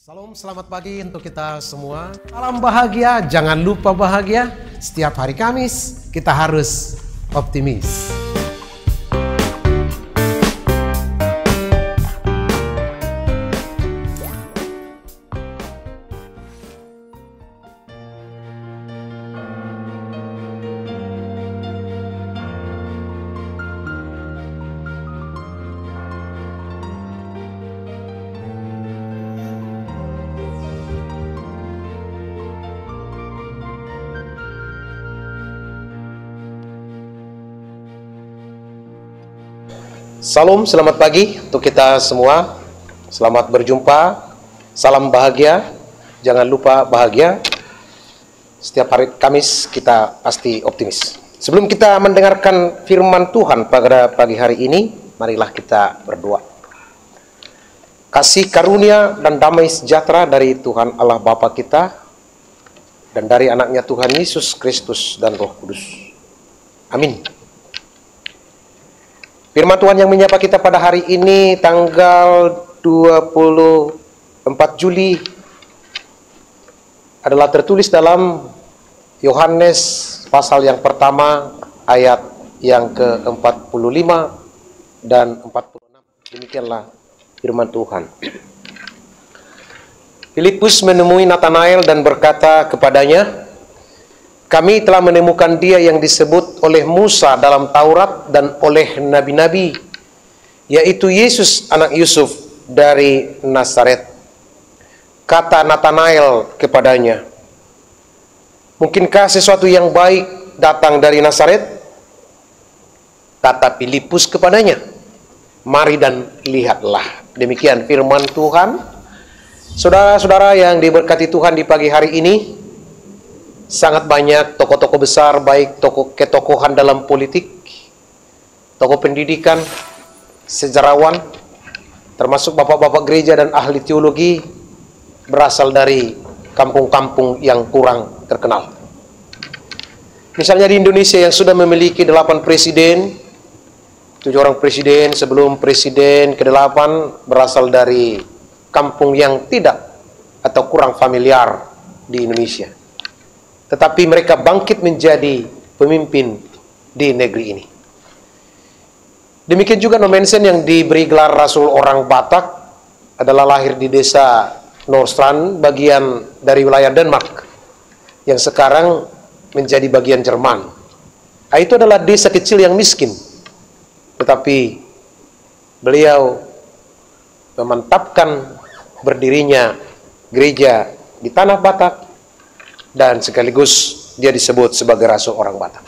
Salam, selamat pagi untuk kita semua. Salam bahagia, jangan lupa bahagia. Setiap hari Kamis kita harus optimis. Salam, selamat pagi untuk kita semua. Selamat berjumpa. Salam bahagia. Jangan lupa bahagia. Setiap hari Kamis kita pasti optimis. Sebelum kita mendengarkan firman Tuhan pada pagi hari ini, marilah kita berdoa. Kasih karunia dan damai sejahtera dari Tuhan Allah Bapa kita dan dari anaknya Tuhan Yesus Kristus dan Roh Kudus. Amin. Firman Tuhan yang menyapa kita pada hari ini tanggal 24 Juli adalah tertulis dalam Yohanes pasal yang pertama ayat yang ke-45 dan 46. Demikianlah firman Tuhan. Filipus menemui Natanael dan berkata kepadanya, "Kami telah menemukan dia yang disebut oleh Musa dalam Taurat dan oleh nabi-nabi, yaitu Yesus anak Yusuf dari Nazaret." Kata Natanael kepadanya, "Mungkinkah sesuatu yang baik datang dari Nazaret?" Kata Filipus kepadanya, "Mari dan lihatlah." Demikian firman Tuhan. Saudara-saudara yang diberkati Tuhan di pagi hari ini, sangat banyak tokoh-tokoh besar, baik tokoh ketokohan dalam politik, tokoh pendidikan, sejarawan, termasuk bapak-bapak gereja dan ahli teologi, berasal dari kampung-kampung yang kurang terkenal. Misalnya di Indonesia yang sudah memiliki 8 presiden, 7 orang presiden, sebelum presiden ke-8 berasal dari kampung yang tidak atau kurang familiar di Indonesia. Tetapi mereka bangkit menjadi pemimpin di negeri ini. Demikian juga Nommensen yang diberi gelar Rasul orang Batak adalah lahir di desa Nordstrand, bagian dari wilayah Denmark, yang sekarang menjadi bagian Jerman. Itu adalah desa kecil yang miskin. Tetapi beliau memantapkan berdirinya gereja di tanah Batak, dan sekaligus dia disebut sebagai Rasul orang Batak.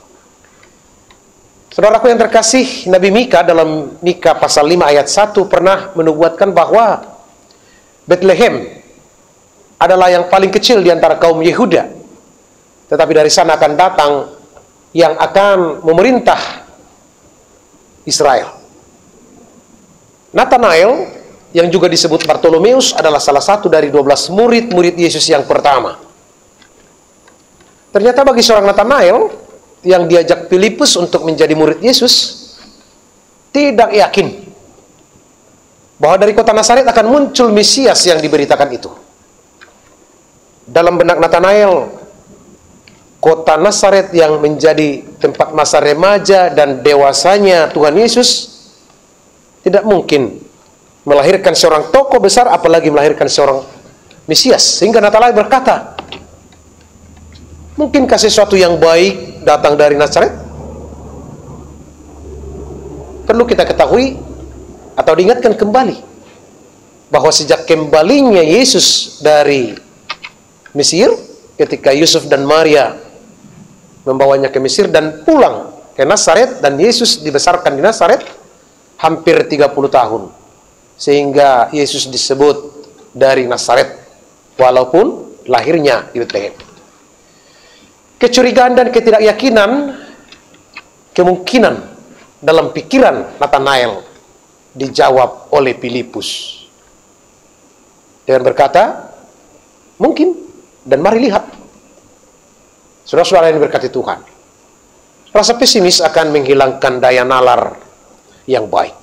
Saudaraku yang terkasih, Nabi Mika dalam Mika pasal 5 ayat 1 pernah menubuatkan bahwa Bethlehem adalah yang paling kecil di antara kaum Yehuda, tetapi dari sana akan datang yang akan memerintah Israel. Natanael yang juga disebut Bartolomeus adalah salah satu dari 12 murid-murid Yesus yang pertama. Ternyata bagi seorang Natanael yang diajak Filipus untuk menjadi murid Yesus, tidak yakin bahwa dari kota Nazaret akan muncul Mesias yang diberitakan itu. Dalam benak Natanael, kota Nazaret yang menjadi tempat masa remaja dan dewasanya Tuhan Yesus tidak mungkin melahirkan seorang tokoh besar, apalagi melahirkan seorang Mesias. Sehingga Natanael berkata, "Mungkinkah sesuatu yang baik datang dari Nazaret?" Perlu kita ketahui atau diingatkan kembali bahwa sejak kembalinya Yesus dari Mesir, ketika Yusuf dan Maria membawanya ke Mesir dan pulang ke Nazaret, dan Yesus dibesarkan di Nazaret hampir 30 tahun. Sehingga Yesus disebut dari Nazaret, walaupun lahirnya di Bethlehem. Kecurigaan dan ketidakyakinan kemungkinan dalam pikiran Natanael dijawab oleh Filipus dengan berkata, "Mungkin, dan mari lihat." Saudara-saudara yang diberkati Tuhan, rasa pesimis akan menghilangkan daya nalar yang baik.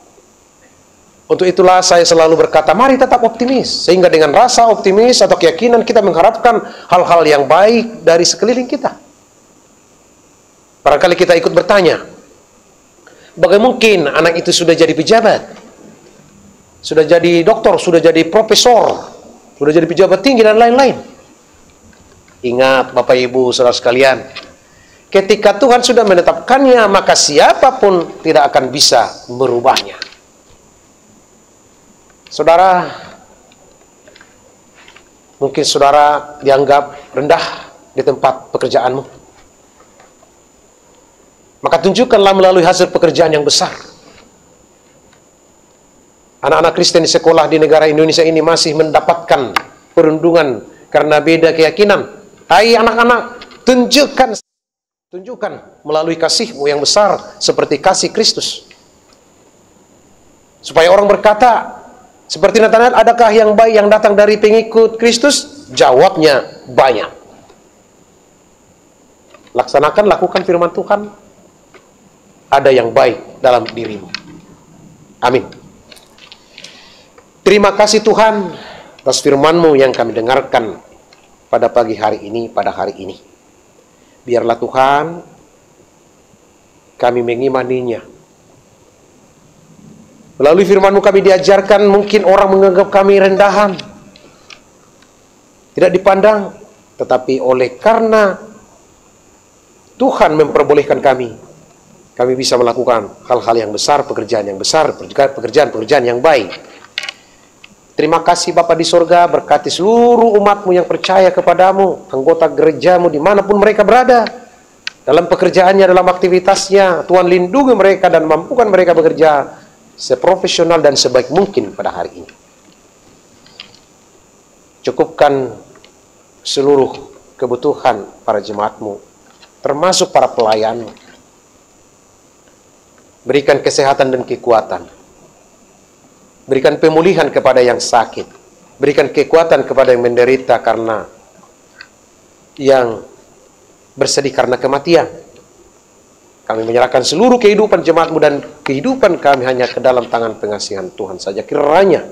Untuk itulah saya selalu berkata, mari tetap optimis. Sehingga dengan rasa optimis atau keyakinan kita mengharapkan hal-hal yang baik dari sekeliling kita. Barangkali kita ikut bertanya, bagaimana mungkin anak itu sudah jadi pejabat, sudah jadi doktor, sudah jadi profesor, sudah jadi pejabat tinggi dan lain-lain. Ingat Bapak Ibu saudara sekalian, ketika Tuhan sudah menetapkannya, maka siapapun tidak akan bisa merubahnya. Saudara, mungkin saudara dianggap rendah di tempat pekerjaanmu. Maka tunjukkanlah melalui hasil pekerjaan yang besar. Anak-anak Kristen di sekolah di negara Indonesia ini masih mendapatkan perundungan karena beda keyakinan. Hai anak-anak, tunjukkan melalui kasihmu yang besar seperti kasih Kristus. Supaya orang berkata, seperti Nathanael, adakah yang baik yang datang dari pengikut Kristus? Jawabnya banyak. Lakukan firman Tuhan. Ada yang baik dalam dirimu. Amin. Terima kasih Tuhan atas firman-Mu yang kami dengarkan pada pagi hari ini, pada hari ini. Biarlah Tuhan kami mengimaninya. Melalui firman-Mu kami diajarkan, mungkin orang menganggap kami rendahan, tidak dipandang, tetapi oleh karena Tuhan memperbolehkan kami bisa melakukan hal-hal yang besar, pekerjaan yang besar, pekerjaan-pekerjaan yang baik. Terima kasih Bapa di sorga, berkati seluruh umat-Mu yang percaya kepadamu, anggota gereja-Mu dimanapun mereka berada, dalam pekerjaannya, dalam aktivitasnya. Tuhan lindungi mereka dan mampukan mereka bekerja seprofesional dan sebaik mungkin pada hari ini. Cukupkan seluruh kebutuhan para jemaat-Mu, termasuk para pelayan-Mu. Berikan kesehatan dan kekuatan. Berikan pemulihan kepada yang sakit. Berikan kekuatan kepada yang menderita karena yang bersedih karena kematian. Kami menyerahkan seluruh kehidupan jemaat-Mu dan kehidupan kami hanya ke dalam tangan pengasihan Tuhan saja. Kiranya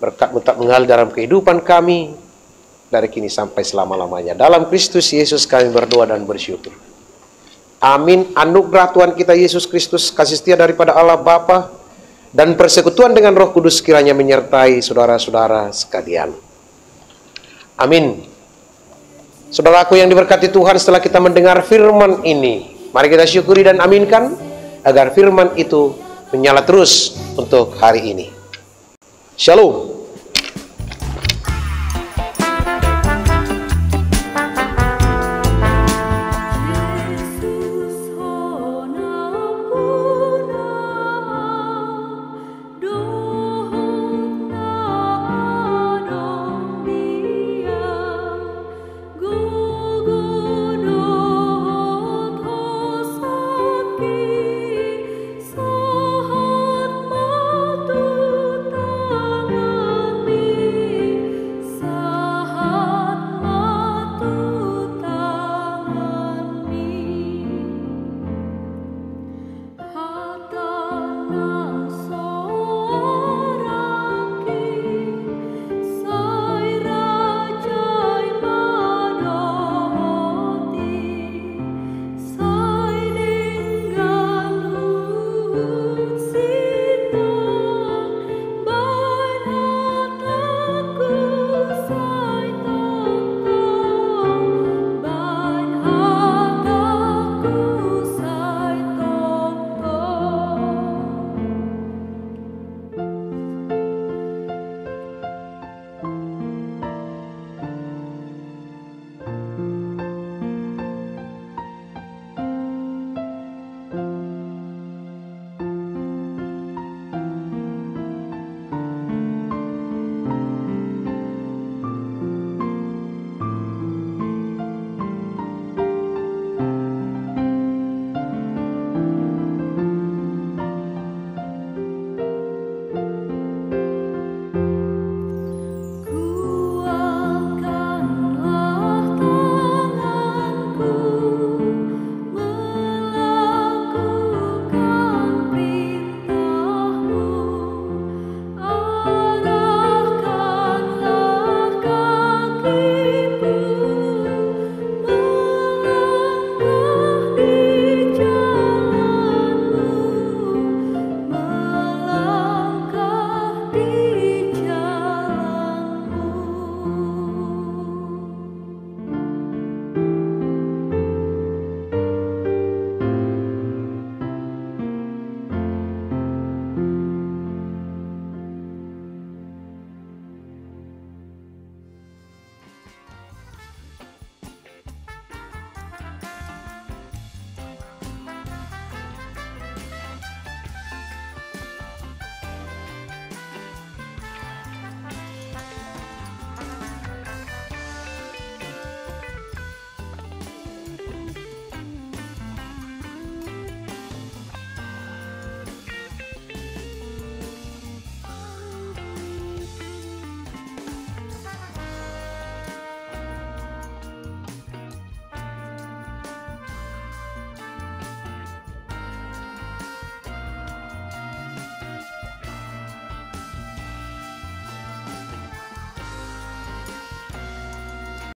berkat-Mu tak mengalir dalam kehidupan kami dari kini sampai selama-lamanya. Dalam Kristus Yesus kami berdoa dan bersyukur. Amin. Anugerah Tuhan kita Yesus Kristus, kasih setia daripada Allah Bapa, dan persekutuan dengan Roh Kudus kiranya menyertai saudara-saudara sekalian. Amin. Saudaraku yang diberkati Tuhan, setelah kita mendengar firman ini, mari kita syukuri dan aminkan agar firman itu menyala terus untuk hari ini. Shalom.